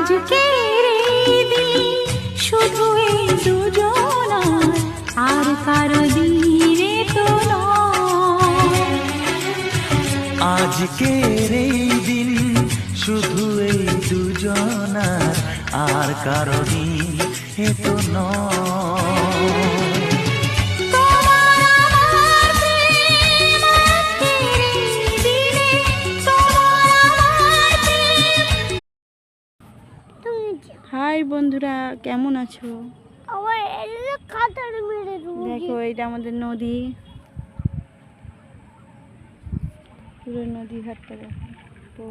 আজকের এই দিন শুধু এই দুজনার, আর কারো দিনে তো নয়। আজকের এই দিন শুধু এই দুজনার, আর কারো দিন এ তো নয়। হাই বন্ধুরা, কেমন আছো? দেখো এইটা আমাদের নদী, পুরো নদী ঘাটটা দেখো।